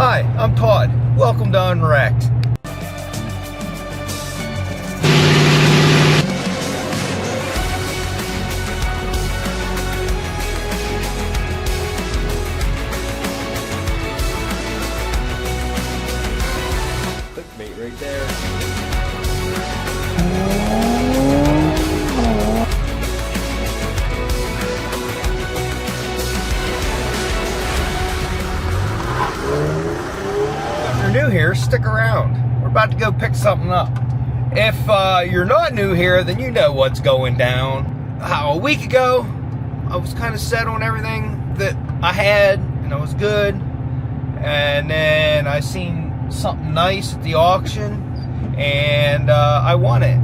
Hi, I'm Todd. Welcome to Unwrecked. Clickbait right there. If you're new here, stick around. We're about to go pick something up. If you're not new here, then you know what's going down. A week ago, I was kind of set on everything that I had, and I was good. And then I seen something nice at the auction, and I won it.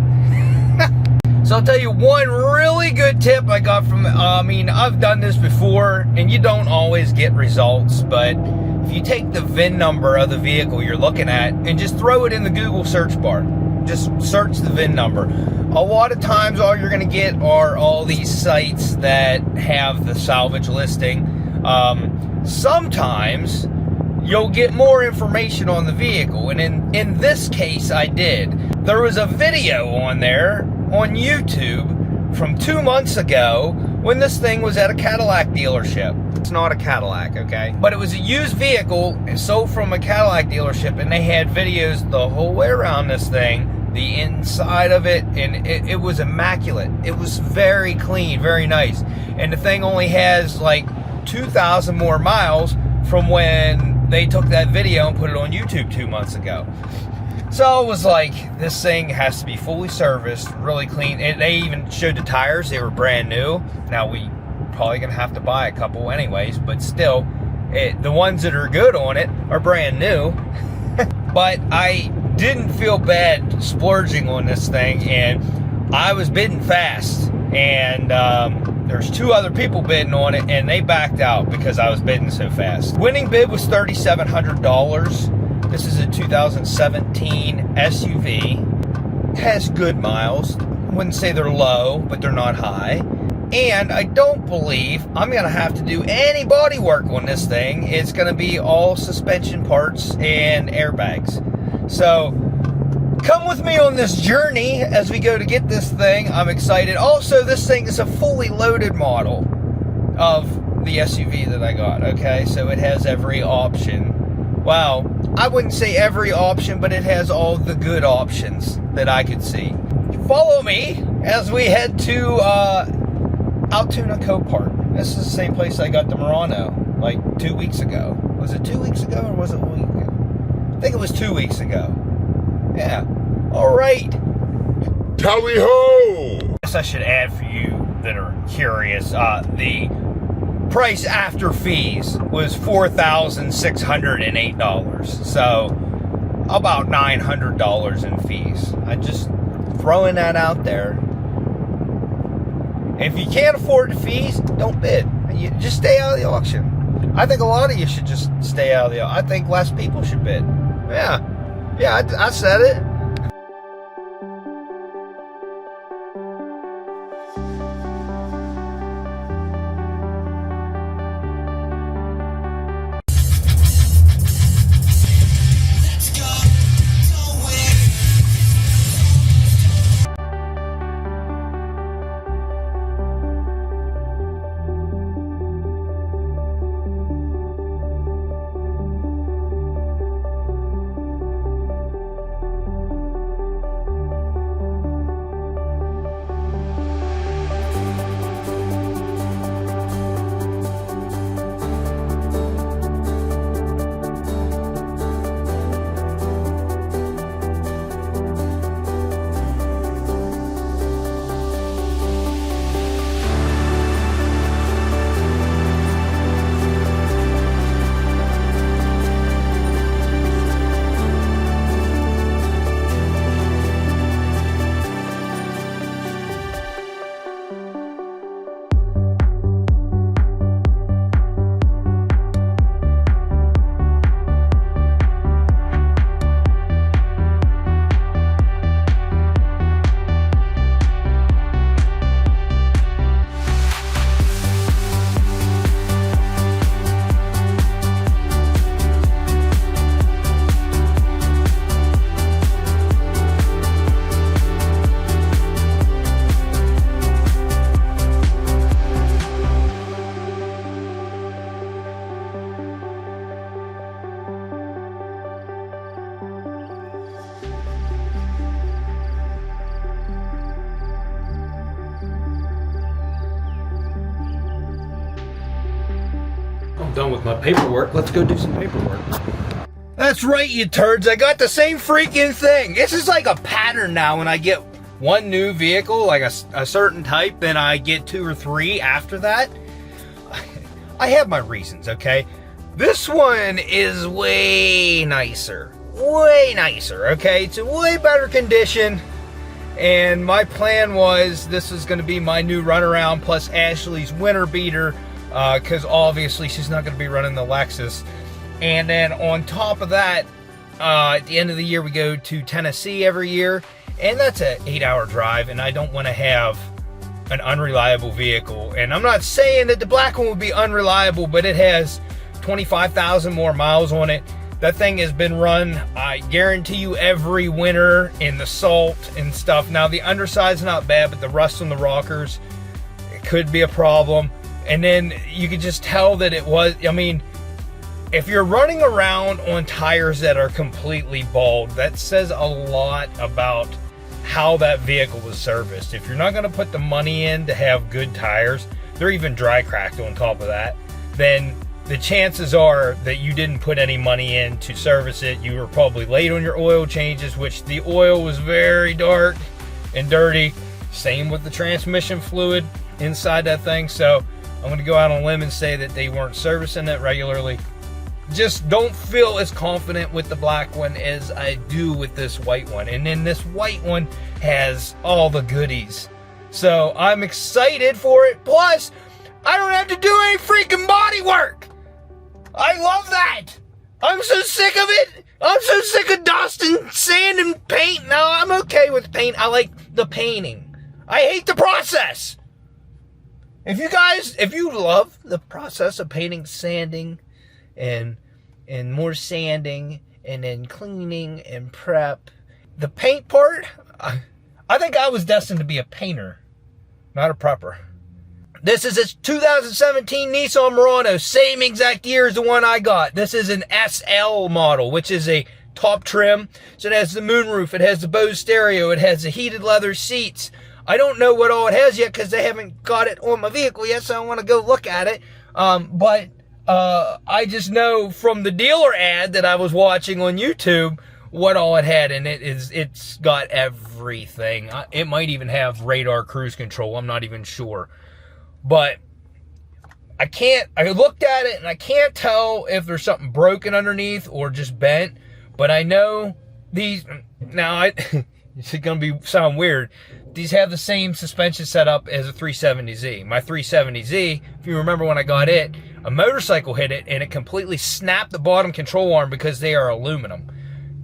So I'll tell you one really good tip I got from, I've done this before, and you don't always get results, but if you take the VIN number of the vehicle you're looking at and just throw it in the Google search bar, just search the VIN number. A lot of times all you're going to get are all these sites that have the salvage listing. Sometimes you'll get more information on the vehicle, and in this case I did. There was a video on there on YouTube from 2 months ago when this thing was at a Cadillac dealership. It's not a Cadillac, okay? But it was a used vehicle sold from a Cadillac dealership, and they had videos the whole way around this thing, the inside of it, and it was immaculate. It was very clean, very nice. And the thing only has like 2,000 more miles from when they took that video and put it on YouTube 2 months ago. So it was like, this thing has to be fully serviced, really clean. And they even showed the tires, they were brand new. Now we probably gonna have to buy a couple anyways, but still, the ones that are good on it are brand new. But I didn't feel bad splurging on this thing, and I was bidding fast. And there's 2 other people bidding on it, and they backed out because I was bidding so fast. Winning bid was $3,700. This is a 2017 SUV. Has good miles. Wouldn't say they're low, but they're not high. And I don't believe I'm going to have to do any body work on this thing. It's going to be all suspension parts and airbags. So come with me on this journey as we go to get this thing. I'm excited. Also, this thing is a fully loaded model of the SUV that I got, okay? So it has every option. Wow. I wouldn't say every option, but it has all the good options that I could see. Follow me as we head to Altoona Copart. This is the same place I got the Murano like 2 weeks ago. Was it 2 weeks ago or was it a week ago? I think it was 2 weeks ago. Yeah. All right. Tally ho! I guess I should add for you that are curious, the price after fees was $4,608. So about $900 in fees. I just throwing that out there. If you can't afford the fees, don't bid. You just stay out of the auction. I think a lot of you should just stay out of the auction. I think less people should bid. Yeah, I said it. done with my paperwork. Let's go do some paperwork. That's right, you turds. I got the same freaking thing. This is like a pattern now. When I get one new vehicle, like a certain type, then I get 2 or 3 after that. I have my reasons, okay? This one is way nicer. Way nicer, okay? It's in way better condition. And my plan was this is going to be my new runaround plus Ashley's winter beater, because obviously she's not going to be running the Lexus. And then on top of that, at the end of the year we go to Tennessee every year, and that's an 8-hour drive, and I don't want to have an unreliable vehicle. And I'm not saying that the black one would be unreliable, but it has 25,000 more miles on it. That thing has been run, I guarantee you, every winter in the salt and stuff. Now, the underside's not bad, but the rust on the rockers, it could be a problem. And then you could just tell that it was, I mean, if you're running around on tires that are completely bald, that says a lot about how that vehicle was serviced. If you're not going to put the money in to have good tires, they're even dry cracked on top of that, then the chances are that you didn't put any money in to service it. You were probably late on your oil changes, which the oil was very dark and dirty. Same with the transmission fluid inside that thing. So I'm going to go out on a limb and say that they weren't servicing it regularly. Just don't feel as confident with the black one as I do with this white one. And then this white one has all the goodies. So I'm excited for it. Plus, I don't have to do any freaking body work. I love that. I'm so sick of it. I'm so sick of dust and sand and paint. No, I'm okay with paint. I like the painting. I hate the process. If you love the process of painting, sanding, and more sanding, and then cleaning and prep, the paint part, I think I was destined to be a painter, not a prepper. This is a 2017 Nissan Murano, same exact year as the one I got. This is an SL model, which is a top trim. So it has the moonroof, it has the Bose stereo, it has the heated leather seats. I don't know what all it has yet because they haven't got it on my vehicle yet, so I want to go look at it. But I just know from the dealer ad that I was watching on YouTube what all it had, and it's got everything. It might even have radar cruise control. I'm not even sure. But I looked at it and I can't tell if there's something broken underneath or just bent. But I know these, now it's going to sound weird. These have the same suspension setup as a 370Z. My 370Z, if you remember when I got it, a motorcycle hit it and it completely snapped the bottom control arm because they are aluminum.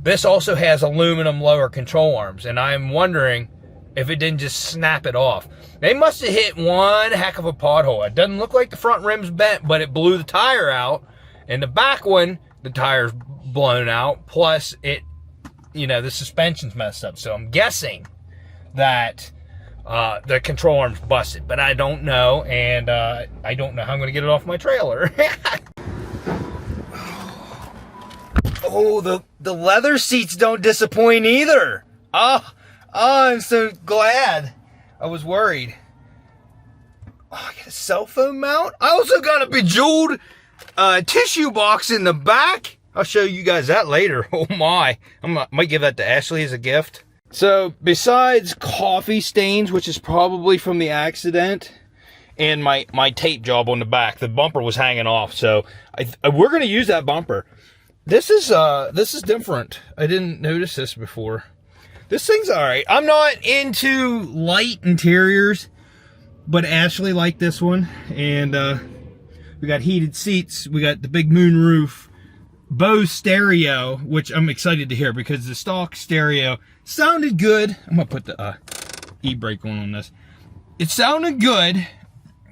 This also has aluminum lower control arms, and I'm wondering if it didn't just snap it off. They must have hit one heck of a pothole. It doesn't look like the front rim's bent, but it blew the tire out. And the back one, the tire's blown out. Plus, the suspension's messed up. So I'm guessing that the control arm's busted. But I don't know, and I don't know how I'm going to get it off my trailer. Oh, the leather seats don't disappoint either. Oh, I'm so glad. I was worried. Oh, I got a cell phone mount. I also got a bejeweled tissue box in the back. I'll show you guys that later. Oh my. Might give that to Ashley as a gift. So besides coffee stains, which is probably from the accident, and my tape job on the back, the bumper was hanging off. So we're going to use that bumper. This is different. I didn't notice this before. This thing's alright. I'm not into light interiors, but Ashley liked this one. And we got heated seats. We got the big moon roof. Bose stereo, which I'm excited to hear because the stock stereo sounded good. I'm going to put the e-brake on this. It sounded good,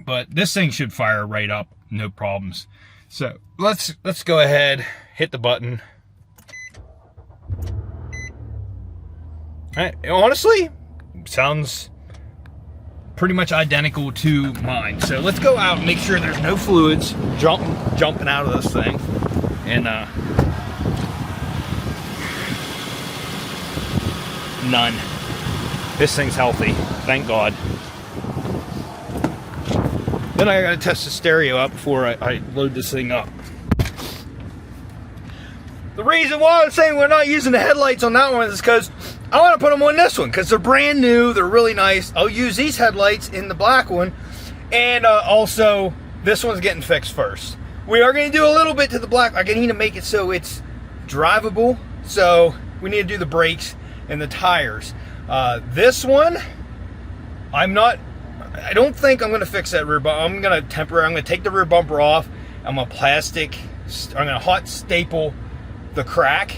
but this thing should fire right up. No problems. So let's go ahead, hit the button. Honestly, sounds pretty much identical to mine. So let's go out and make sure there's no fluids jumping out of this thing. And none. This thing's healthy, thank God. Then I gotta test the stereo out before I load this thing up. The reason why I'm saying we're not using the headlights on that one is because I want to put them on this one because they're brand new, they're really nice. I'll use these headlights in the black one, and also this one's getting fixed first. We are going to do a little bit to the black. I need to make it so it's drivable, so we need to do the brakes and the tires. This one, I don't think I'm going to fix that rear bumper. I'm going to take the rear bumper off. I'm going to hot staple the crack,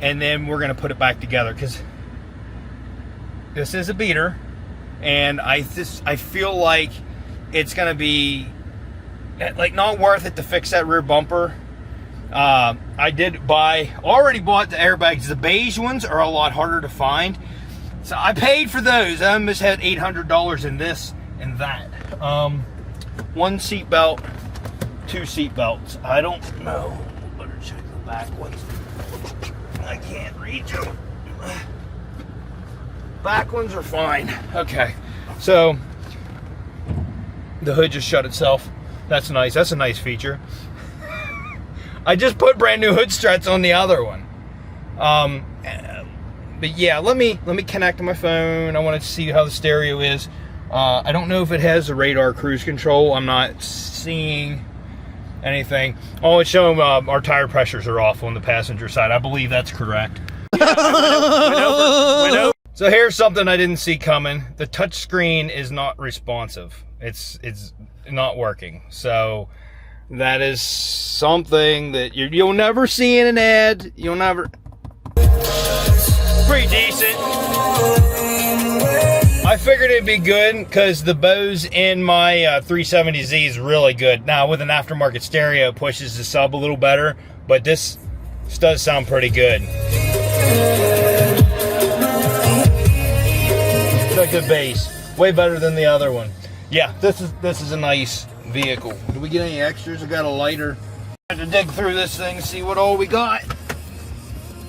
and then we're going to put it back together because this is a beater, and I feel like it's going to be like not worth it to fix that rear bumper. I already bought the airbags. The beige ones are a lot harder to find, so I paid for those. I almost had $800 in this and that. One seat belt, two seat belts. I don't know. Better check the back ones. I can't reach them. Back ones are fine. Okay, so the hood just shut itself. That's nice. That's a nice feature. I just put brand new hood struts on the other one. But yeah, let me connect to my phone. I want to see how the stereo is. I don't know if it has the radar cruise control. I'm not seeing anything. Oh, it's showing our tire pressures are off on the passenger side. I believe that's correct. Yeah, went over. So here's something I didn't see coming. The touch screen is not responsive. It's not working. So that is something that you'll never see in an ad. You'll never. Pretty decent. I figured it'd be good because the Bose in my 370Z is really good. Now with an aftermarket stereo, it pushes the sub a little better, but this does sound pretty good. It's a good bass, way better than the other one. Yeah, this is a nice vehicle. Do we get any extras? I got a lighter. I have to dig through this thing and see what all we got.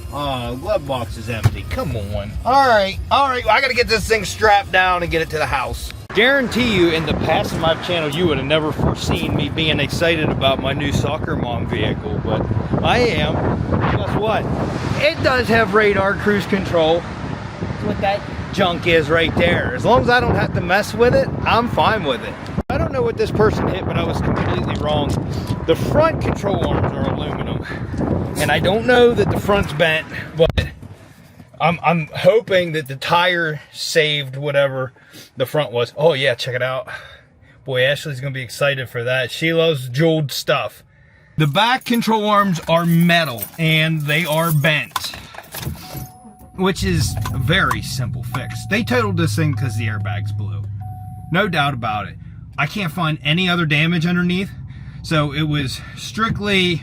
Glove box is empty. Come on. All right. I got to get this thing strapped down and get it to the house. Guarantee you, in the Passive Life channel, you would have never foreseen me being excited about my new Soccer Mom vehicle, but I am. Guess what? It does have radar cruise control. That's what that junk is right there. As long as I don't have to mess with it, I'm fine with it. I don't know what this person hit, but I was completely wrong. The front control arms are aluminum, and I don't know that the front's bent, but I'm hoping that the tire saved whatever the front was. Oh yeah, check it out. Boy, Ashley's gonna be excited for that. She loves jeweled stuff. The back control arms are metal and they are bent, which is a very simple fix. They totaled this thing because the airbags blew. No doubt about it. I can't find any other damage underneath. So it was strictly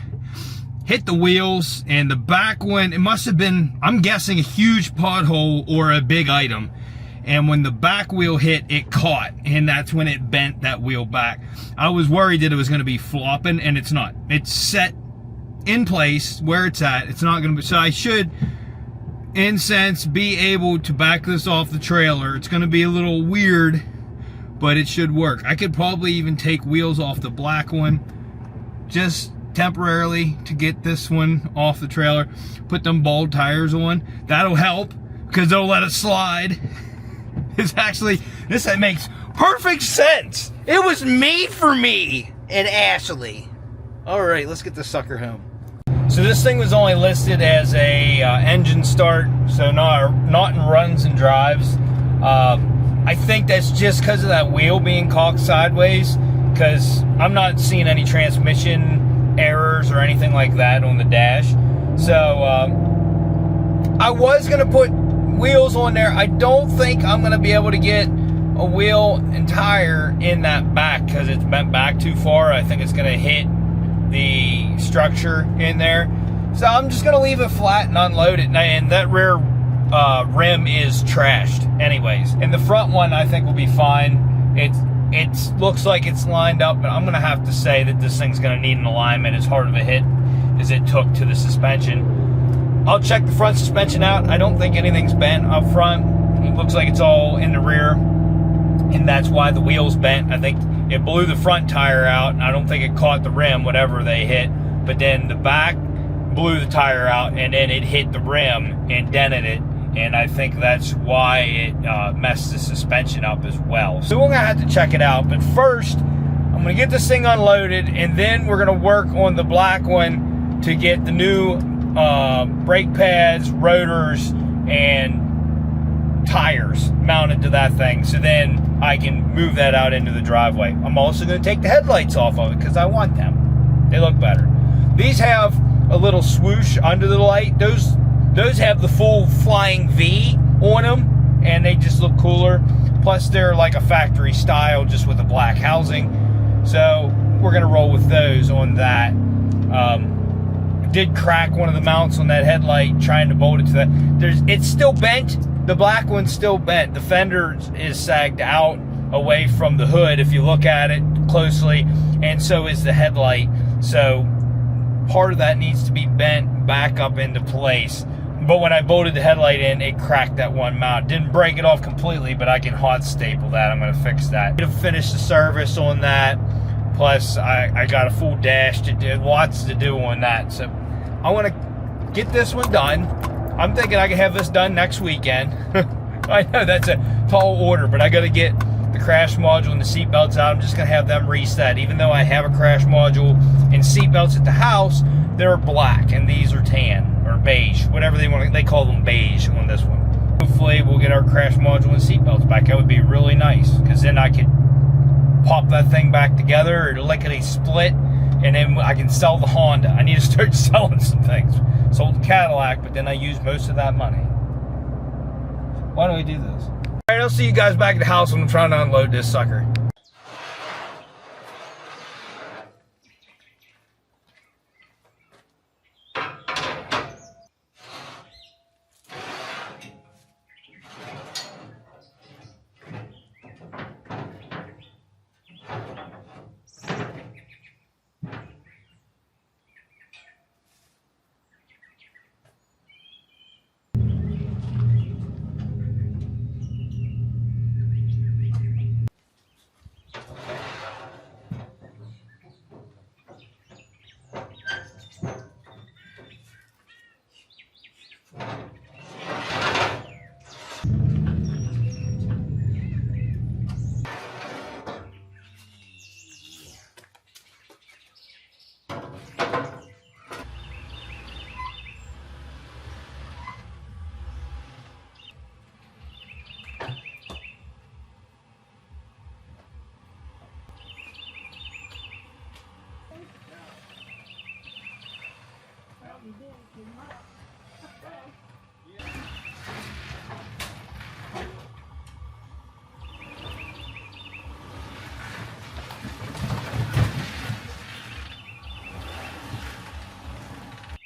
hit the wheels, and the back one, it must have been, I'm guessing, a huge pothole or a big item. And when the back wheel hit, it caught, and that's when it bent that wheel back. I was worried that it was going to be flopping, and it's not. It's set in place where it's at. It's not going to be, so I should, in sense, be able to back this off the trailer. It's going to be a little weird, but it should work. I could probably even take wheels off the black one, just temporarily, to get this one off the trailer. Put them bald tires on. That'll help, because they'll let it slide. This makes perfect sense. It was made for me and Ashley. All right, let's get this sucker home. So this thing was only listed as a engine start, so not in runs and drives. I think that's just because of that wheel being cocked sideways, because I'm not seeing any transmission errors or anything like that on the dash. So I was going to put wheels on there. I don't think I'm going to be able to get a wheel and tire in that back because it's bent back too far. I think it's going to hit the structure in there. So I'm just going to leave it flat and unload it. And that rear rim is trashed anyways. And the front one I think will be fine. It looks like it's lined up, but I'm going to have to say that this thing's going to need an alignment as hard of a hit as it took to the suspension. I'll check the front suspension out. I don't think anything's bent up front. It looks like it's all in the rear, and that's why the wheel's bent. I think it blew the front tire out. I don't think it caught the rim, whatever they hit, but then the back blew the tire out, and then it hit the rim and dented it, and I think that's why it messed the suspension up as well. So we're gonna have to check it out, but first I'm gonna get this thing unloaded, and then we're gonna work on the black one to get the new brake pads, rotors, and tires mounted to that thing, so then I can move that out into the driveway. I'm also going to take the headlights off of it because I want them. They look better. These have a little swoosh under the light. Those have the full flying V on them, and they just look cooler. Plus they're like a factory style, just with a black housing. So we're going to roll with those on that. Did crack one of the mounts on that headlight trying to bolt it to that. It's still bent. The black one's still bent. The fender is sagged out away from the hood if you look at it closely, and so is the headlight. So part of that needs to be bent back up into place. But when I bolted the headlight in, it cracked that one mount. Didn't break it off completely, but I can hot staple that. I'm gonna fix that. I'm gonna finish the service on that. Plus I got a full dash to do, lots to do on that. So I wanna get this one done. I'm thinking I can have this done next weekend. I know that's a tall order, but I got to get the crash module and the seat belts out. I'm just going to have them reset. Even though I have a crash module and seat belts at the house, they're black, and these are tan or beige, whatever they want. They call them beige on this one. Hopefully we'll get our crash module and seat belts back. That would be really nice, because then I could pop that thing back together or lickety split, and then I can sell the Honda. I need to start selling some things. Sold the Cadillac, but then I used most of that money. Why don't we do this? All right, I'll see you guys back at the house when I'm trying to unload this sucker.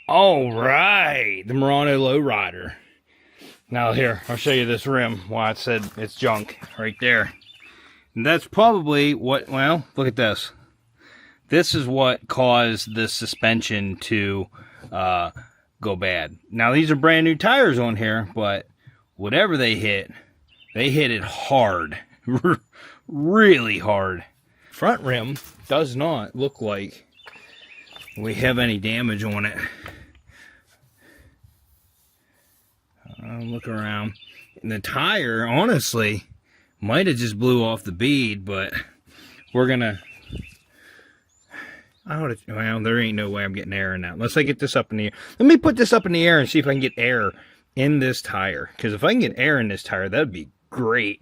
All right, the Murano Lowrider. Now here, I'll show you this rim, why I said it's junk right there. And that's probably what, well, look at this. This is what caused the suspension to go bad. Now these are brand new tires on here, but whatever they hit it hard, really hard. Front rim does not look like we have any damage on it. Look around. And the tire, honestly, might have just blew off the bead, but we're gonna. Well, there ain't no way I'm getting air in that unless I get this up in the air. Let me put this up in the air and see if I can get air in this tire. Because if I can get air in this tire, that'd be great.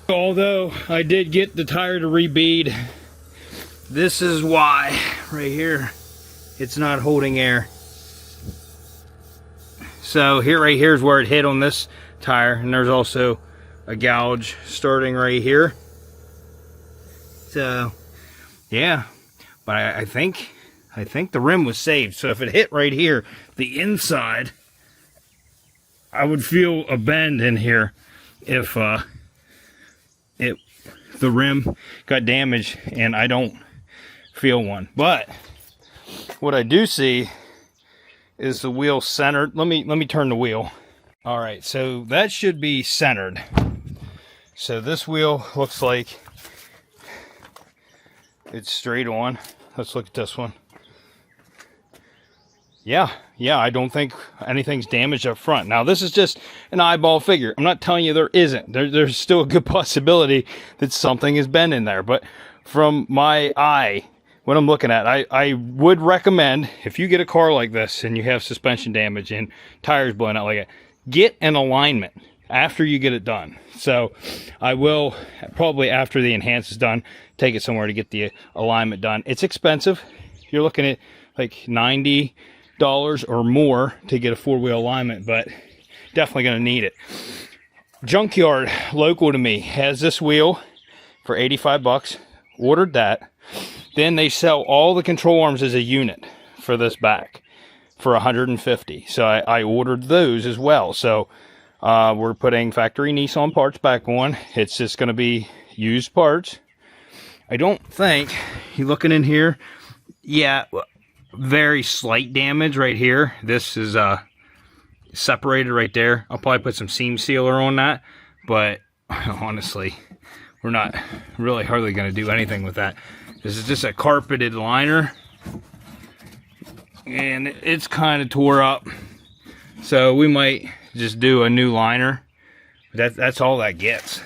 Although I did get the tire to rebead, this is why right here it's not holding air. So right here is where it hit on this tire, and there's also a gouge starting right here. So yeah, but I think I think the rim was saved. So if it hit right here, the inside, I would feel a bend in here if the rim got damaged, and I don't feel one. But what I do see is the wheel centered. Let me turn the wheel. All right, so that should be centered. So this wheel looks like it's straight on. Let's look at this one. Yeah, I don't think anything's damaged up front. Now, this is just an eyeball figure. I'm not telling you there isn't. There's still a good possibility that something has been in there. But from my eye, what I'm looking at, I would recommend, if you get a car like this and you have suspension damage and tires blowing out like that, get an alignment after you get it done. So I will, probably after the enhance is done, take it somewhere to get the alignment done. It's expensive. You're looking at like $90 or more to get a four-wheel alignment, but definitely going to need it. Junkyard local to me has this wheel for 85 bucks. Ordered that. Then they sell all the control arms as a unit for this back for 150. So I ordered those as well. So we're putting factory Nissan parts back on. It's just going to be used parts. I don't think, you looking in here, yeah, very slight damage right here. This is separated right there. I'll probably put some seam sealer on that, but honestly, we're not really hardly going to do anything with that. This is just a carpeted liner, and it's kind of tore up, so we might just do a new liner. That's all that gets.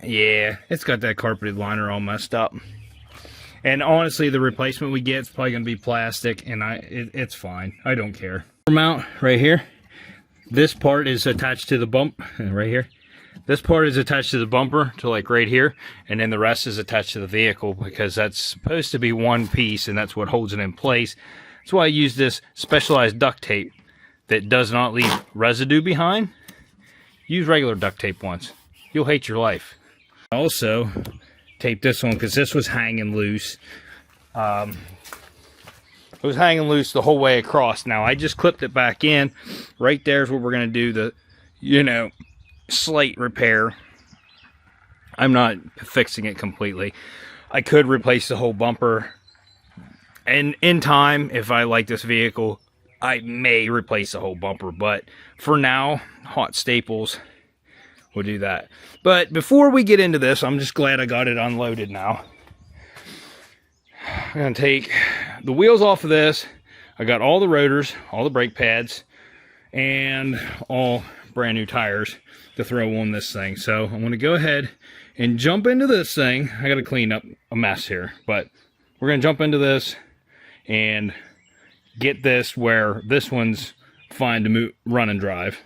Yeah, it's got that carpeted liner all messed up. And honestly, the replacement we get is probably going to be plastic, and it's fine. I don't care. Mount right here. This part is attached to the bump right here. This part is attached to the bumper to like right here, and then the rest is attached to the vehicle because that's supposed to be one piece, and that's what holds it in place. That's why I use this specialized duct tape that does not leave residue behind. Use regular duct tape once. You'll hate your life. Also, tape this one because this was hanging loose. It was hanging loose the whole way across. Now, I just clipped it back in. Right there is where we're going to do the, slight repair. I'm not fixing it completely. I could replace the whole bumper, and in time, if I like this vehicle, I may replace the whole bumper, but for now, hot staples will do that. But before we get into this, I'm just glad I got it unloaded now. I'm going to take the wheels off of this. I got all the rotors, all the brake pads, and all brand new tires to throw on this thing. So I'm going to go ahead and jump into this thing. I got to clean up a mess here, but we're going to jump into this and get this where this one's fine to run and drive.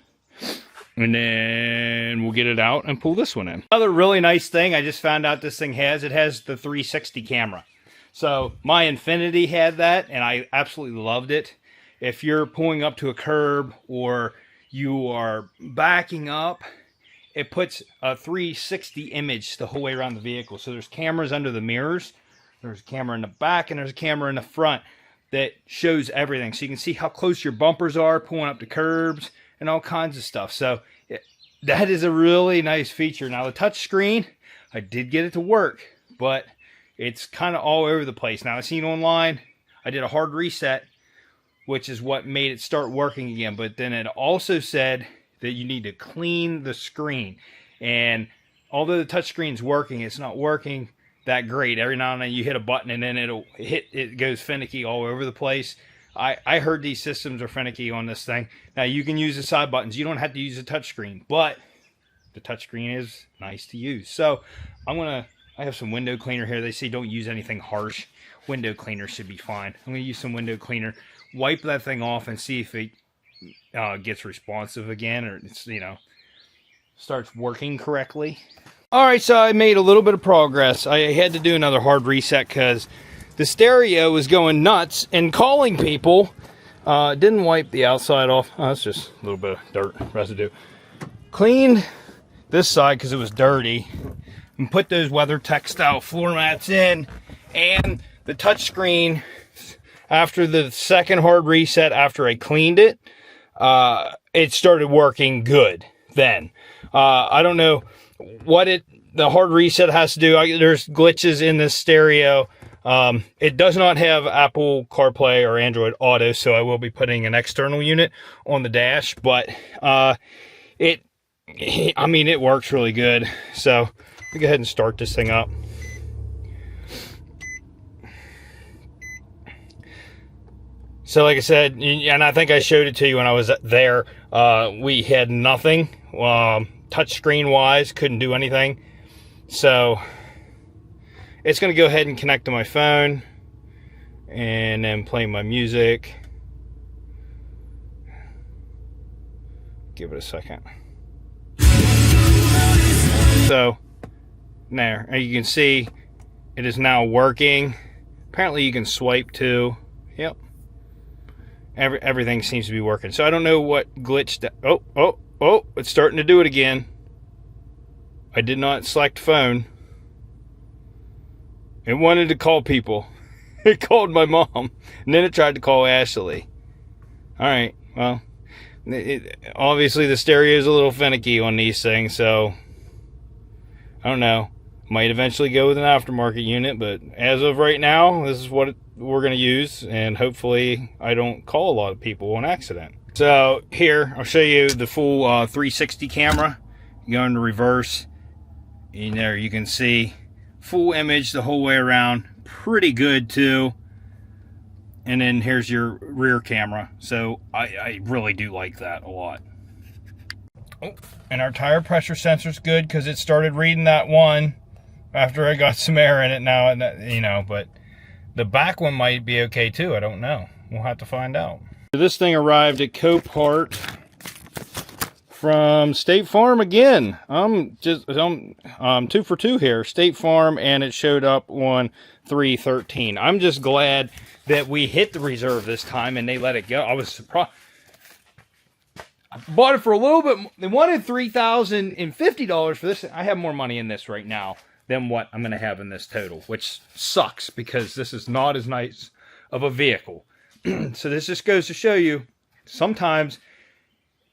And then we'll get it out and pull this one in. Another really nice thing I just found out this thing has, it has the 360 camera. So my Infiniti had that, and I absolutely loved it. If you're pulling up to a curb or you are backing up, it puts a 360 image the whole way around the vehicle. So there's cameras under the mirrors, there's a camera in the back, and there's a camera in the front that shows everything. So you can see how close your bumpers are pulling up to curbs and all kinds of stuff. So that is a really nice feature. Now the touch screen, I did get it to work, but it's kind of all over the place. Now I seen online, I did a hard reset, which is what made it start working again. But then it also said that you need to clean the screen. And although the touch screen's working, it's not working that great. Every now and then you hit a button and then it goes finicky all over the place. I heard these systems are finicky on this thing. Now you can use the side buttons. You don't have to use the touch screen, but the touch screen is nice to use. So I have some window cleaner here. They say don't use anything harsh. Window cleaner should be fine. I'm going to use some window cleaner, wipe that thing off and see if it gets responsive again, or it's, starts working correctly. All right, so I made a little bit of progress. I had to do another hard reset because the stereo was going nuts and calling people. Didn't wipe the outside off. Oh, that's just a little bit of dirt residue. Cleaned this side because it was dirty, and put those WeatherTech style floor mats in. And the touchscreen, after the second hard reset, after I cleaned it, it started working good then. I don't know what the hard reset has to do. There's glitches in this stereo. It does not have Apple CarPlay or Android Auto, so I will be putting an external unit on the dash, but it works really good. So let me go ahead and start this thing up. So like I said, and I think I showed it to you when I was there, we had nothing, touchscreen wise, couldn't do anything. So it's going to go ahead and connect to my phone and then play my music. Give it a second. So there, as you can see, it is now working. Apparently you can swipe too. Yep. Everything seems to be working. So I don't know what glitched. Oh, it's starting to do it again. I did not select phone. It wanted to call people. It called my mom. And then it tried to call Ashley. Alright, well, obviously the stereo is a little finicky on these things, so I don't know. Might eventually go with an aftermarket unit, but as of right now, this is what we're going to use, and hopefully I don't call a lot of people on accident. So here, I'll show you the full 360 camera. You go into reverse, and there you can see full image the whole way around. Pretty good too. And then here's your rear camera. So I really do like that a lot. Oh, and our tire pressure sensor's good because it started reading that one after I got some air in it now, and you know, but the back one might be okay too. I don't know. We'll have to find out. This thing arrived at Copart from State Farm again. I'm 2 for 2 here. State Farm, and it showed up on 3/13. I'm just glad that we hit the reserve this time and they let it go. I was surprised. I bought it for a little bit. They wanted $3,050 for this. I have more money in this right now than what I'm going to have in this total, which sucks because this is not as nice of a vehicle. So this just goes to show you, sometimes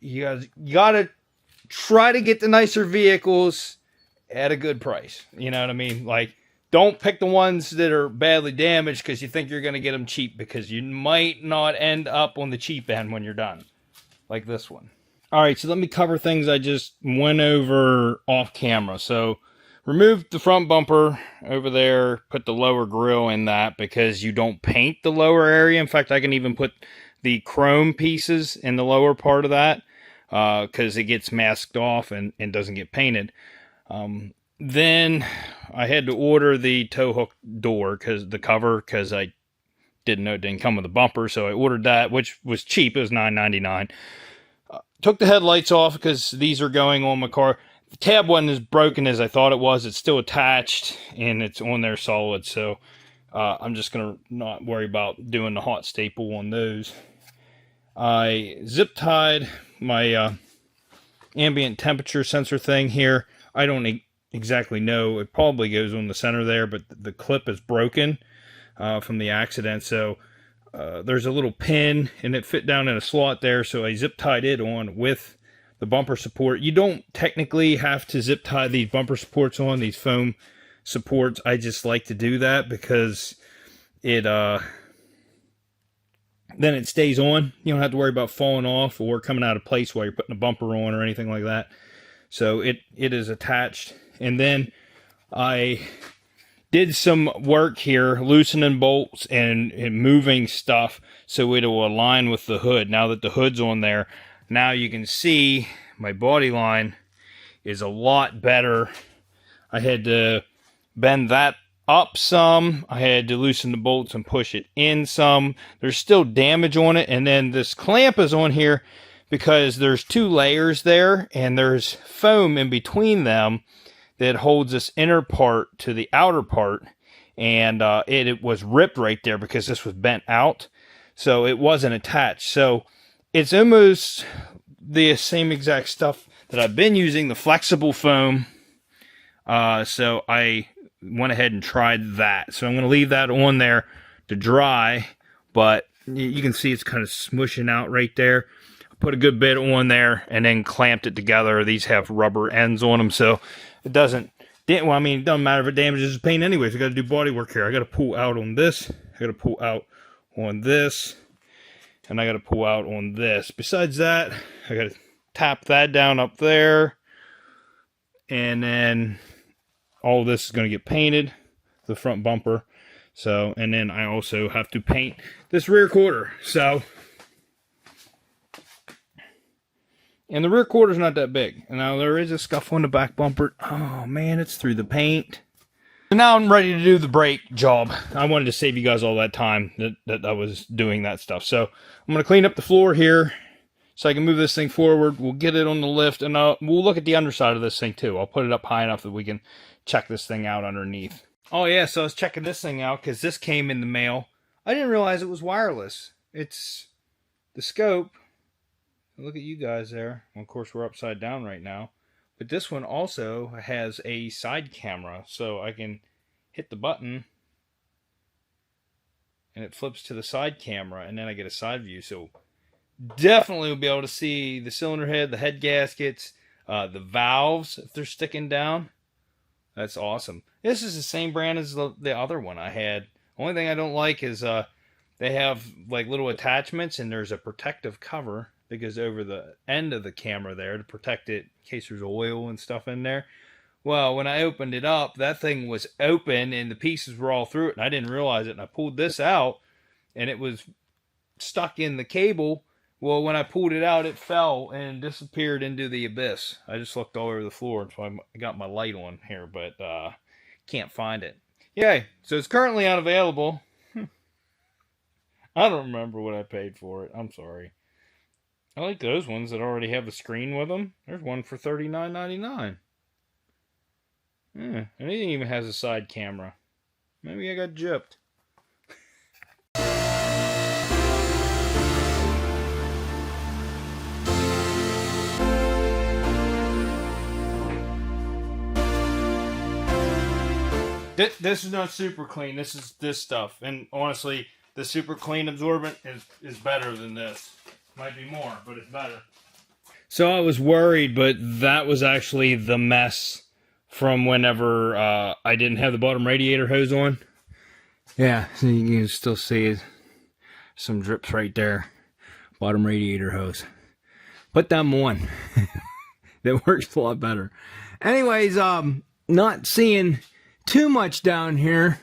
you gotta try to get the nicer vehicles at a good price. You know what I mean? Like, don't pick the ones that are badly damaged because you think you're going to get them cheap, because you might not end up on the cheap end when you're done. Like this one. Alright, so let me cover things I just went over off camera. So, removed the front bumper over there, put the lower grille in that because you don't paint the lower area. In fact, I can even put the chrome pieces in the lower part of that because it gets masked off and doesn't get painted. Then I had to order the tow hook door, the cover, because I didn't know it didn't come with a bumper, so I ordered that, which was cheap. It was $9.99. Took the headlights off because these are going on my car. The tab wasn't as broken as I thought it was. It's still attached and it's on there solid, so I'm just going to not worry about doing the hot staple on those. I zip tied my ambient temperature sensor thing here. I don't exactly know. It probably goes on the center there, but the clip is broken from the accident, so there's a little pin and it fit down in a slot there, so I zip tied it on with the bumper support. You don't technically have to zip tie these bumper supports on, these foam supports. I just like to do that because it then it stays on. You don't have to worry about falling off or coming out of place while you're putting a bumper on or anything like that. So it is attached. And then I did some work here, loosening bolts and moving stuff so it'll align with the hood. Now that the hood's on there, now you can see my body line is a lot better. I had to bend that up some. I had to loosen the bolts and push it in some. There's still damage on it. And then this clamp is on here because there's 2 layers there and there's foam in between them that holds this inner part to the outer part. And it was ripped right there because this was bent out. So it wasn't attached. So it's almost the same exact stuff that I've been using, the flexible foam. So I went ahead and tried that. So I'm going to leave that on there to dry, but you can see it's kind of smushing out right there. I put a good bit on there and then clamped it together. These have rubber ends on them, so it doesn't, well, I mean, it doesn't matter if it damages the paint anyways. I got to do body work here. I got to pull out on this. I got to pull out on this. And I got to pull out on this. Besides that, I got to tap that down up there. And then all of this is going to get painted, the front bumper. So, and then I also have to paint this rear quarter. So, and the rear quarter's not that big. And now there is a scuff on the back bumper. Oh man, it's through the paint. So now I'm ready to do the brake job. I wanted to save you guys all that time that I was doing that stuff. So I'm going to clean up the floor here so I can move this thing forward. We'll get it on the lift, and we'll look at the underside of this thing too. I'll put it up high enough that we can check this thing out underneath. Oh yeah, so I was checking this thing out because this came in the mail. I didn't realize it was wireless. It's the scope. Look at you guys there. Well, of course, we're upside down right now. But this one also has a side camera, so I can hit the button and it flips to the side camera, and then I get a side view. So definitely will be able to see the cylinder head, the head gaskets, the valves if they're sticking down. That's awesome. This is the same brand as the other one I had. Only thing I don't like is they have like little attachments, and there's a protective cover that goes over the end of the camera there to protect it in case there's oil and stuff in there. Well, when I opened it up, that thing was open and the pieces were all through it, and I didn't realize it. And I pulled this out, and it was stuck in the cable. Well, when I pulled it out, it fell and disappeared into the abyss. I just looked all over the floor, so I got my light on here, but can't find it. Yay! So it's currently unavailable. I don't remember what I paid for it. I'm sorry. I like those ones that already have a screen with them. There's one for $39.99. Yeah, and it even has a side camera. Maybe I got gypped. This is not super clean. This is this stuff. And honestly, the super clean absorbent is better than this. Might be more, but it's better. So I was worried, but that was actually the mess from whenever I didn't have the bottom radiator hose on. Yeah, so you can still see some drips right there. Bottom radiator hose. Put them on. That works a lot better. Anyways, not seeing too much down here.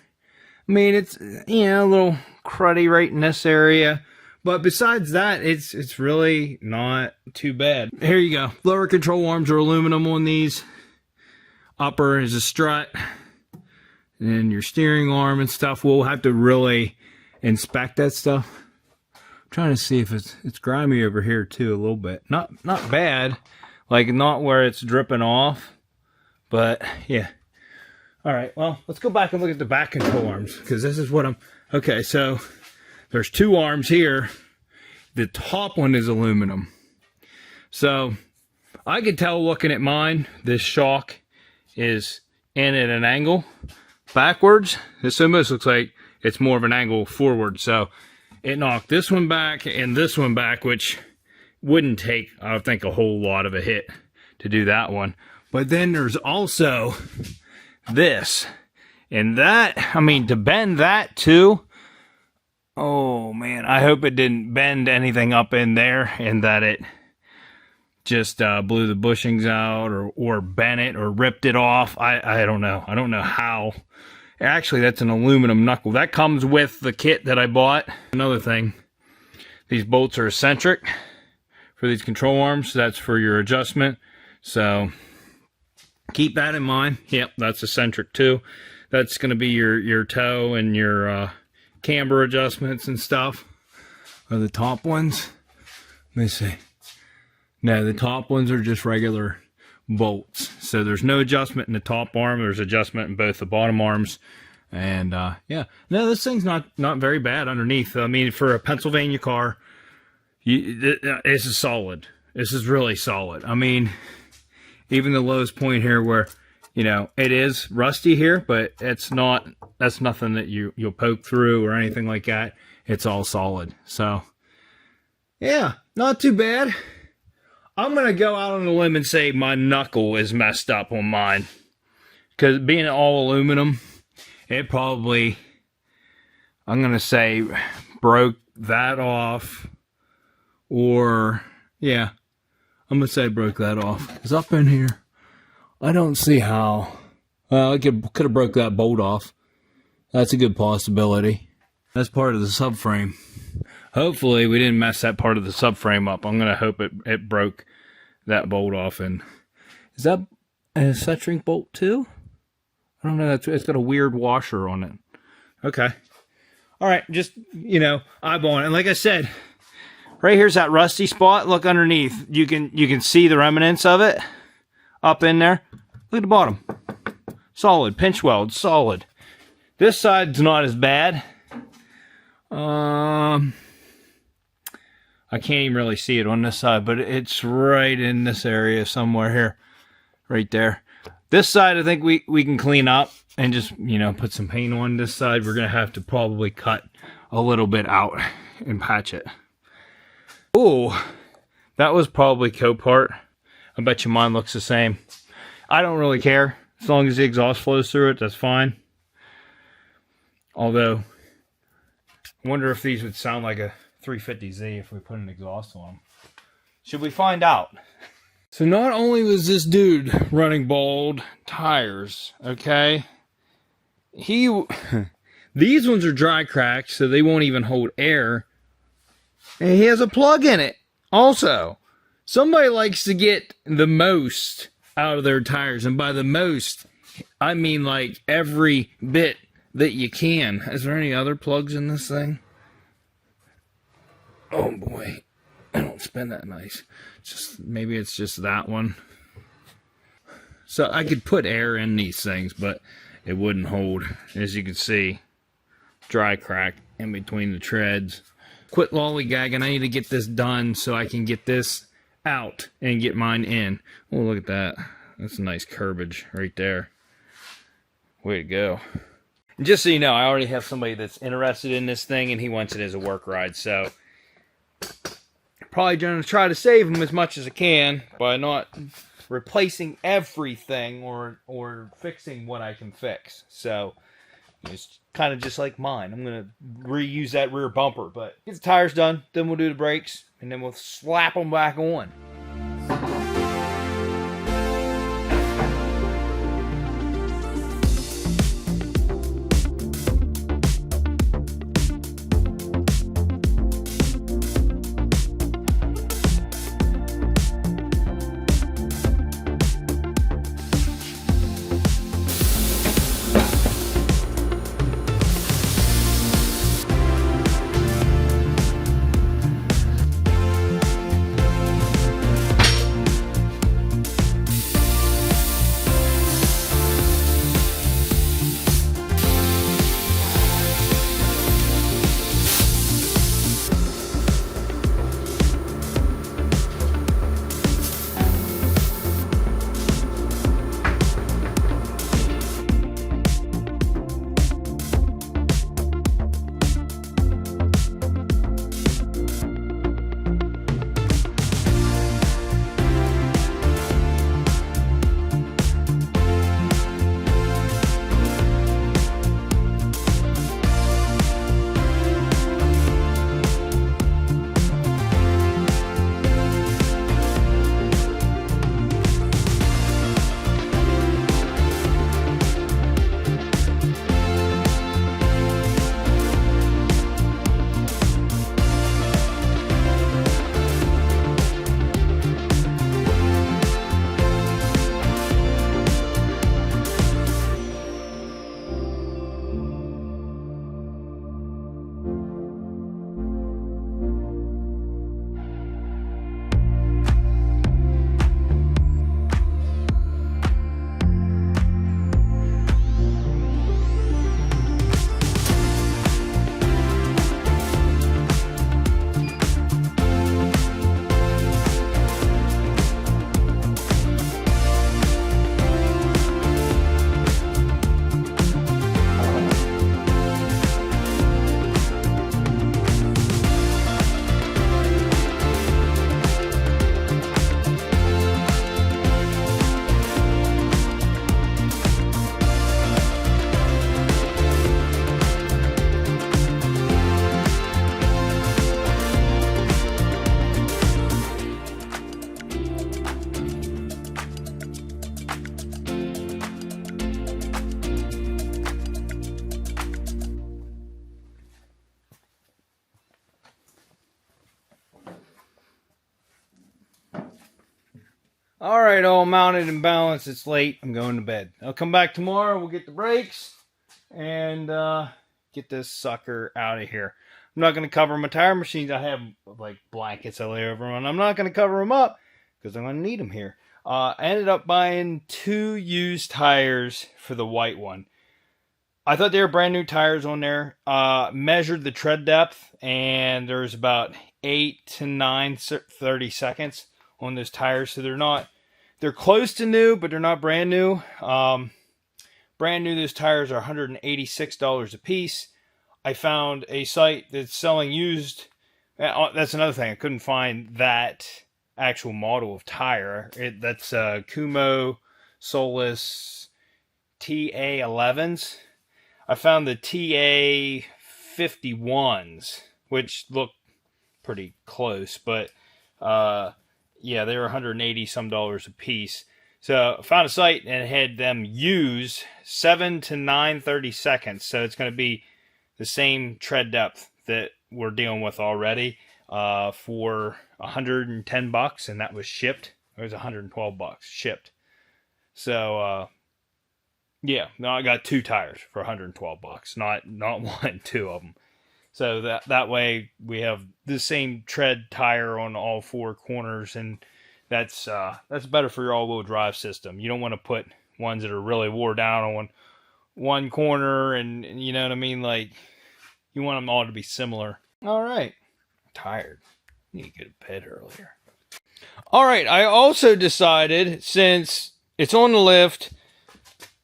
I mean, it's, you know, a little cruddy right in this area. But besides that, it's really not too bad. Here you go. Lower control arms are aluminum on these. Upper is a strut. And your steering arm and stuff, we'll have to really inspect that stuff. I'm trying to see if it's grimy over here too a little bit. Not bad. Like, not where it's dripping off. But, yeah. Alright, well, let's go back and look at the back control arms. Because this is what I'm... Okay, so... There's two arms here. The top one is aluminum. So I could tell looking at mine, this shock is in at an angle backwards. This almost looks like it's more of an angle forward. So it knocked this one back and this one back, which wouldn't take, I think, a whole lot of a hit to do that one. But then there's also this. And that, I mean, to bend that too, oh man, I hope it didn't bend anything up in there and that it just blew the bushings out or bent it or ripped it off. I don't know. I don't know how. Actually, that's an aluminum knuckle. That comes with the kit that I bought. Another thing, these bolts are eccentric for these control arms. That's for your adjustment. So keep that in mind. Yep, that's eccentric too. That's going to be your toe and your... camber adjustments and stuff are the top ones. Let me see. No, the top ones are just regular bolts. So there's no adjustment in the top arm. There's adjustment in both the bottom arms. And yeah, no, this thing's not very bad underneath. I mean, for a Pennsylvania car, this is solid. This is really solid. I mean, even the lowest point here where you know, it is rusty here, but it's not, that's nothing that you'll poke through or anything like that. It's all solid. So, yeah, not too bad. I'm going to go out on a limb and say my knuckle is messed up on mine. Because being all aluminum, it probably, I'm going to say, broke that off. Or, yeah, I'm going to say broke that off. Because up in here, I don't see how. Well, I could have broke that bolt off. That's a good possibility. That's part of the subframe. Hopefully, we didn't mess that part of the subframe up. I'm going to hope it broke that bolt off. And is that a set shrink bolt too? I don't know. It's got a weird washer on it. Okay. All right. Just, you know, eyeballing it. And like I said, right here's that rusty spot. Look underneath. You can see the remnants of it up in there. Look at the bottom. Solid. Pinch weld. Solid. This side's not as bad. I can't even really see it on this side, but it's right in this area somewhere here. Right there. This side, I think we can clean up and just, you know, put some paint on. This side, we're going to have to probably cut a little bit out and patch it. Oh, that was probably Copart. I bet you mine looks the same. I don't really care. As long as the exhaust flows through it, that's fine. Although, I wonder if these would sound like a 350Z if we put an exhaust on them. Should we find out? So not only was this dude running bald tires, okay, these ones are dry cracked, so they won't even hold air. And he has a plug in it also. Somebody likes to get the most out of their tires, and by the most, I mean like every bit that you can. Is there any other plugs in this thing? Oh boy, I don't spin that nice. Maybe it's just that one. So I could put air in these things, but it wouldn't hold. As you can see, dry crack in between the treads. Quit lollygagging. I need to get this done so I can get this out and get mine in. Oh, look at that. That's a nice curbage right there. Way to go. And just so you know, I already have somebody that's interested in this thing, and he wants it as a work ride, so probably going to try to save him as much as I can by not replacing everything or fixing what I can fix. So it's kind of just like mine. I'm going to reuse that rear bumper, but get the tires done, then we'll do the brakes, and then we'll slap them back on. All right, all mounted and balanced. It's late. I'm going to bed. I'll come back tomorrow. We'll get the brakes and get this sucker out of here. I'm not going to cover my tire machines. I have like blankets I lay over them. I'm not going to cover them up because I'm going to need them here. I ended up buying 2 used tires for the white one. I thought they were brand new tires on there. Measured the tread depth, and there's about 8 to 9 30-seconds on those tires. So they're close to new, but they're not brand new. Brand new, those tires are $186 a piece. I found a site that's selling used. That's another thing. I couldn't find that actual model of tire. That's Kumo Solus TA11s. I found the TA51s, which look pretty close, but yeah, they were $180 some a piece. So I found a site and it had them use 7 to 9 30-seconds. So it's going to be the same tread depth that we're dealing with already for $110, and that was shipped. It was $112 shipped. So yeah, no, I got 2 tires for $112, not 1, 2 of them. So that way we have the same tread tire on all 4 corners, and that's better for your all-wheel drive system. You don't want to put ones that are really wore down on one corner, and you know what I mean? Like, you want them all to be similar. All right. I'm tired. I need to get to bed earlier. All right. I also decided, since it's on the lift,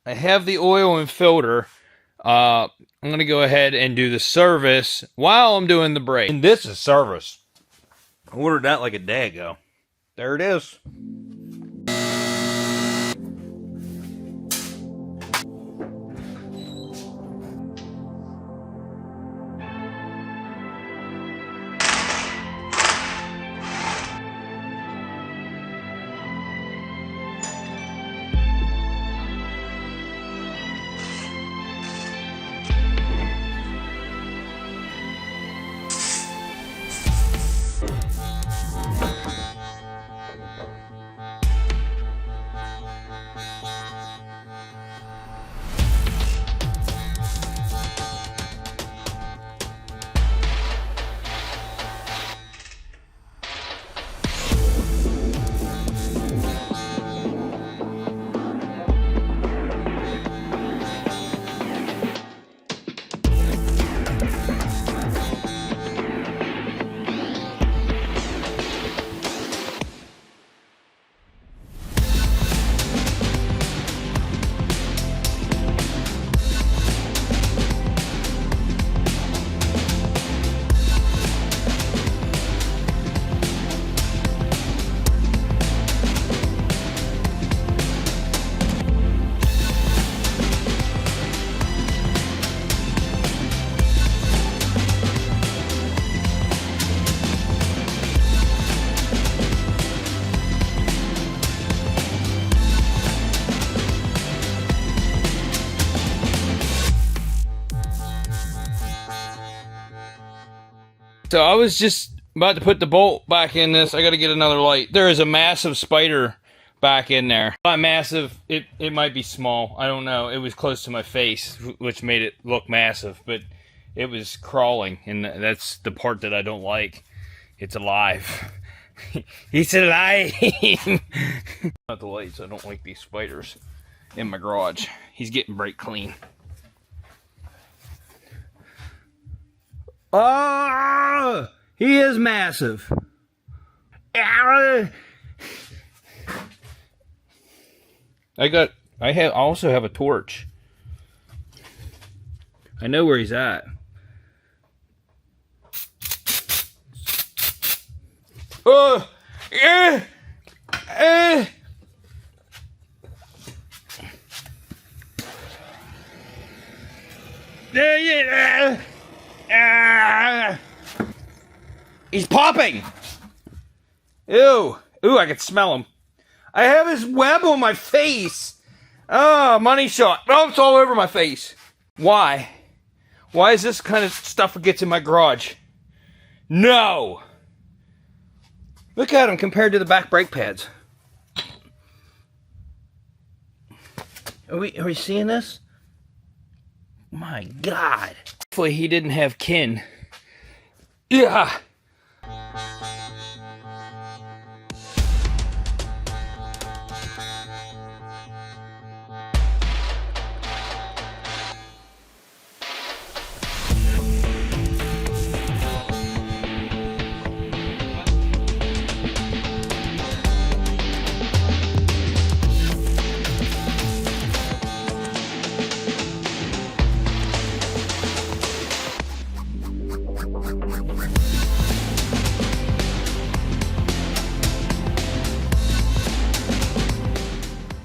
I have the oil and filter. I'm going to go ahead and do the service while I'm doing the brake. And this is service. I ordered that like a day ago. There it is. So I was just about to put the bolt back in this. I got to get another light. There is a massive spider back in there. Not massive. It might be small. I don't know. It was close to my face, which made it look massive. But it was crawling, and that's the part that I don't like. It's alive. He's alive. Not the lights. I don't like these spiders in my garage. He's getting brake clean. Oh, he is massive. I also have a torch. I know where he's at. Oh, yeah. He's popping. Ew. Ooh, I can smell him. I have his web on my face. Oh, money shot. Oh, it's all over my face. Why? Why is this kind of stuff that gets in my garage? No. Look at him compared to the back brake pads. Are we seeing this? My God. Hopefully he didn't have kin. Yeah.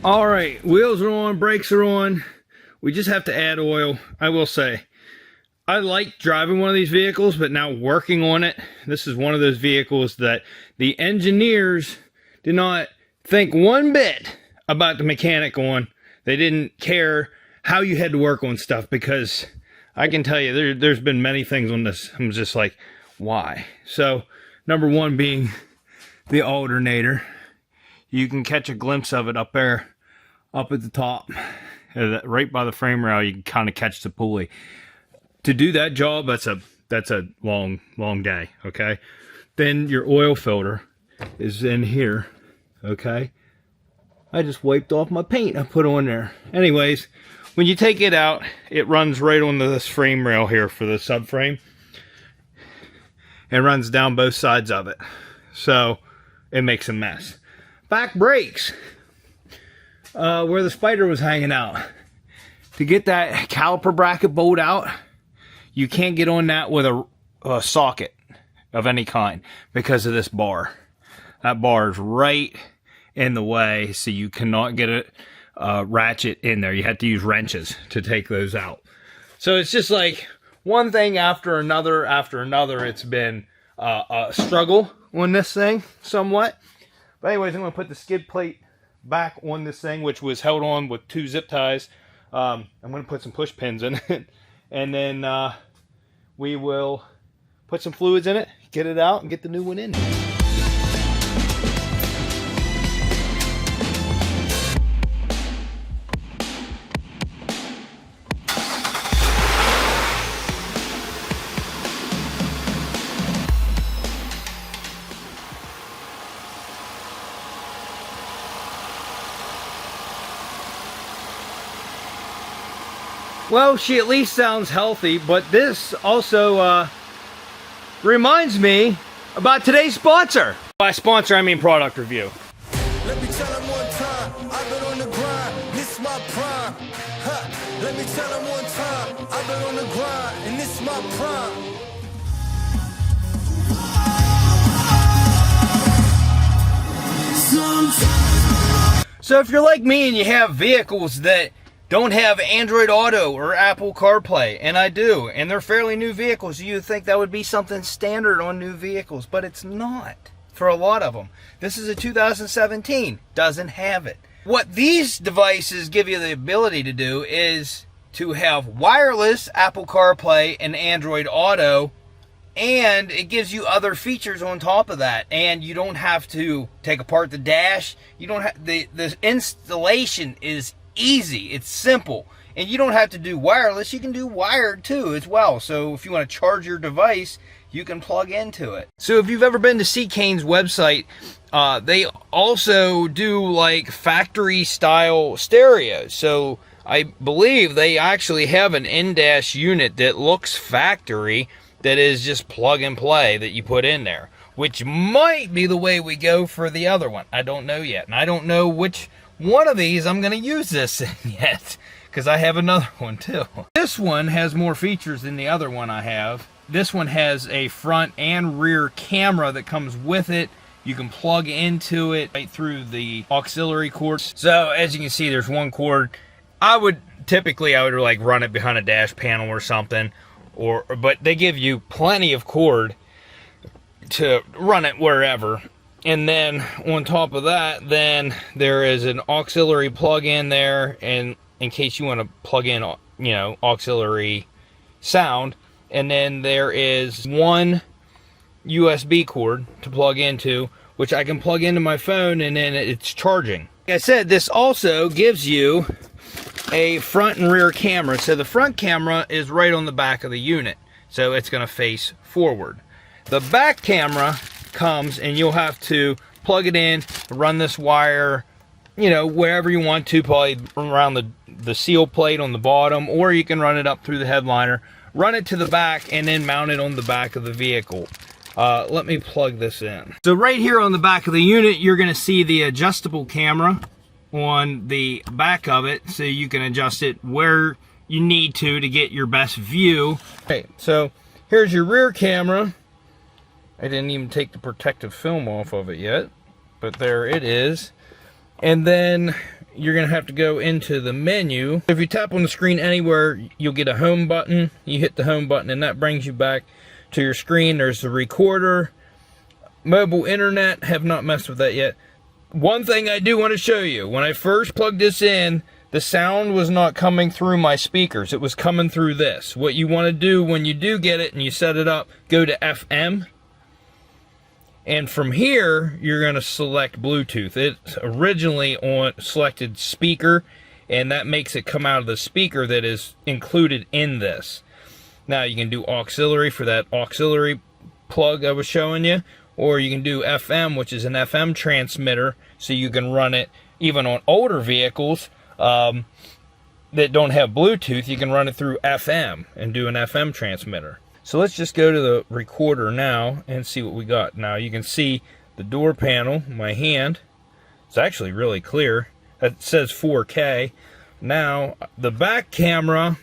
All right, wheels are on, brakes are on. We just have to add oil. I will say, I like driving one of these vehicles, but now working on it, this is one of those vehicles that the engineers did not think one bit about the mechanic on. They didn't care how you had to work on stuff, because I can tell you there's been many things on this. I'm just like, why? So, number one being the alternator. You can catch a glimpse of it up there, up at the top, right by the frame rail. You can kind of catch the pulley. To do that job, that's a long day. Okay, then your oil filter is in here. Okay, I just wiped off my paint I put on there. Anyways, when you take it out, it runs right on this frame rail here for the subframe, and runs down both sides of it, so it makes a mess. Back brakes, where the spider was hanging out. To get that caliper bracket bolt out, you can't get on that with a socket of any kind because of this bar. That bar is right in the way, so you cannot get it ratchet in there. You have to use wrenches to take those out. So it's just like one thing after another after another. It's been a struggle on this thing somewhat. But anyways, I'm going to put the skid plate back on this thing, which was held on with 2 zip ties. I'm going to put some push pins in it, and then we will put some fluids in it, get it out, and get the new one in. Well, she at least sounds healthy, but this also reminds me about today's sponsor. By sponsor, I mean product review. Let me tell them one time, I've been on the grind, this my prime. Huh. Let me tell them one time, I've been on the grind, and this my prime. So if you're like me and you have vehicles that don't have Android Auto or Apple CarPlay, and I do, and they're fairly new vehicles, you'd think that would be something standard on new vehicles, but it's not for a lot of them. This is a 2017, doesn't have it. What these devices give you the ability to do is to have wireless Apple CarPlay and Android Auto, and it gives you other features on top of that, and you don't have to take apart the dash. You don't have the installation is easy, it's simple, and you don't have to do wireless. You can do wired too as well. So if you want to charge your device, you can plug into it. So if you've ever been to Seicane's website, they also do like factory style stereos. So I believe they actually have an in-dash unit that looks factory, that is just plug and play that you put in there, which might be the way we go for the other one. I don't know yet, and I don't know which one of these I'm going to use this in yet, because I have another one too. This one has more features than the other one I have. This one has a front and rear camera that comes with it. You can plug into it right through the auxiliary cords. So as you can see, there's one cord. I would like run it behind a dash panel or something, but they give you plenty of cord to run it wherever. And then on top of that, then there is an auxiliary plug in there, and in case you want to plug in, auxiliary sound. And then there is one USB cord to plug into, which I can plug into my phone, and then it's charging. Like I said, this also gives you a front and rear camera. So the front camera is right on the back of the unit, so it's going to face forward. The back camera comes and you'll have to plug it in, run this wire, you know, wherever you want to, probably around the seal plate on the bottom, or you can run it up through the headliner, run it to the back, and then mount it on the back of the vehicle. Let me plug this in. So right here on the back of the unit, you're going to see the adjustable camera on the back of it, so you can adjust it where you need to get your best view. Okay, so here's your rear camera. I didn't even take the protective film off of it yet, but there it is. And then you're going to have to go into the menu. If you tap on the screen anywhere, you'll get a home button. You hit the home button and that brings you back to your screen. There's the recorder, mobile internet. Have not messed with that yet. One thing I do want to show you, when I first plugged this in, the sound was not coming through my speakers. It was coming through this. What you want to do when you do get it and you set it up, go to FM. And from here, you're going to select Bluetooth. It's originally on selected speaker, and that makes it come out of the speaker that is included in this. Now you can do auxiliary for that auxiliary plug I was showing you, or you can do FM, which is an FM transmitter, so you can run it even on older vehicles that don't have Bluetooth. You can run it through FM and do an FM transmitter. So let's just go to the recorder now and see what we got. Now you can see the door panel, my hand. It's actually really clear. It says 4K. Now the back camera,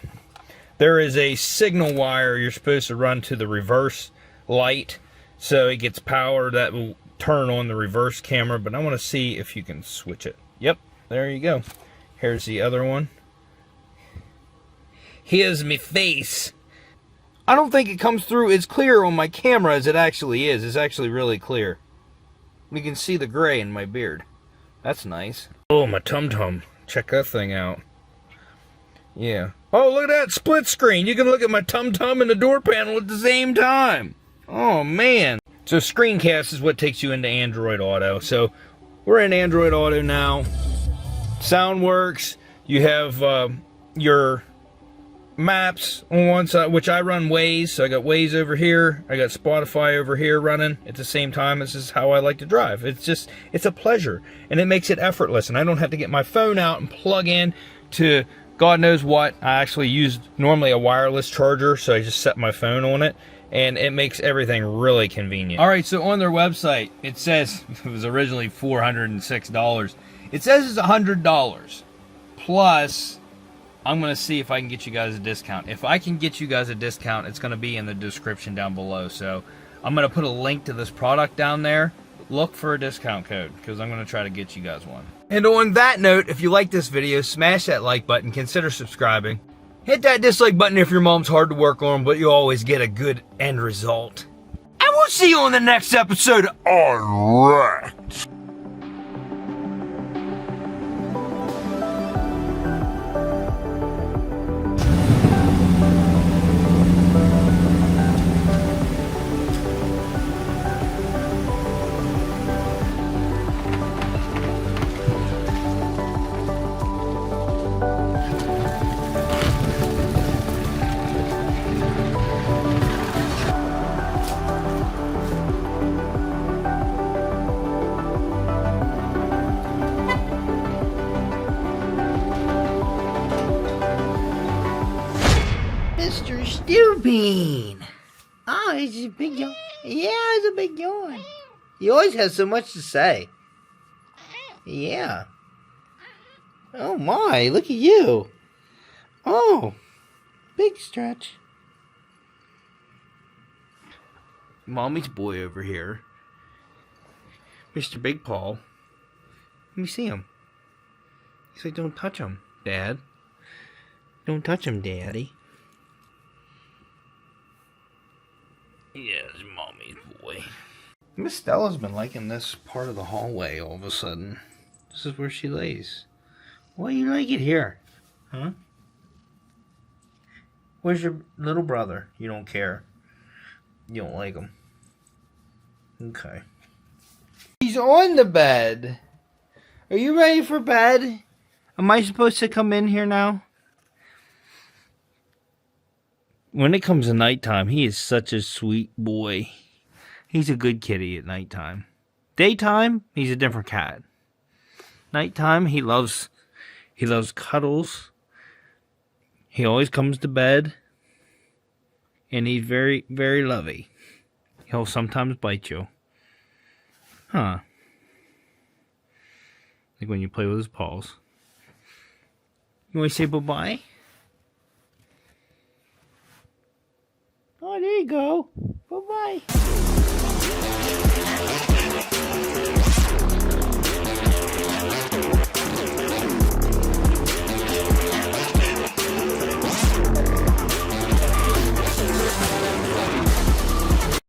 there is a signal wire you're supposed to run to the reverse light, so it gets power that will turn on the reverse camera, but I want to see if you can switch it. Yep, there you go. Here's the other one. Here's me face. I don't think it comes through as clear on my camera as it actually is. It's actually really clear. You can see the gray in my beard. That's nice. Oh, my tum-tum. Check that thing out. Yeah. Oh, look at that split screen. You can look at my tum-tum and the door panel at the same time. Oh, man. So screencast is what takes you into Android Auto. So we're in Android Auto now. Sound works. You have your maps on one side, which I run Waze, so I got Waze over here, I got Spotify over here running at the same time. This is how I like to drive. It's a pleasure, and it makes it effortless, and I don't have to get my phone out and plug in to God knows what. I actually use normally a wireless charger, so I just set my phone on it, and it makes everything really convenient. Alright, so on their website, it says it was originally $406. It says it's $100 plus. I'm going to see if I can get you guys a discount. If I can get you guys a discount, it's going to be in the description down below. So I'm going to put a link to this product down there. Look for a discount code, because I'm going to try to get you guys one. And on that note, if you like this video, smash that like button. Consider subscribing. Hit that dislike button if your mom's hard to work on, but you always get a good end result. And we'll see you on the next episode. Alright. Mr. Stewbean. Oh, he's a big yawn. Yeah, he's a big yawn. He always has so much to say. Yeah. Oh my, look at you. Oh, big stretch. Mommy's boy over here. Mr. Big Paul. Let me see him. He's like, don't touch him, Dad. Don't touch him, Daddy. Yes, Mommy's boy. Miss Stella's been liking this part of the hallway all of a sudden. This is where she lays. Why do you like it here? Huh? Where's your little brother? You don't care. You don't like him. Okay. He's on the bed. Are you ready for bed? Am I supposed to come in here now? When it comes to nighttime, he is such a sweet boy. He's a good kitty at nighttime. Daytime, he's a different cat. Nighttime, he loves cuddles. He always comes to bed. And he's very, very lovey. He'll sometimes bite you. Huh. Like when you play with his paws. You want to say bye-bye? Oh, there you go. Bye-bye.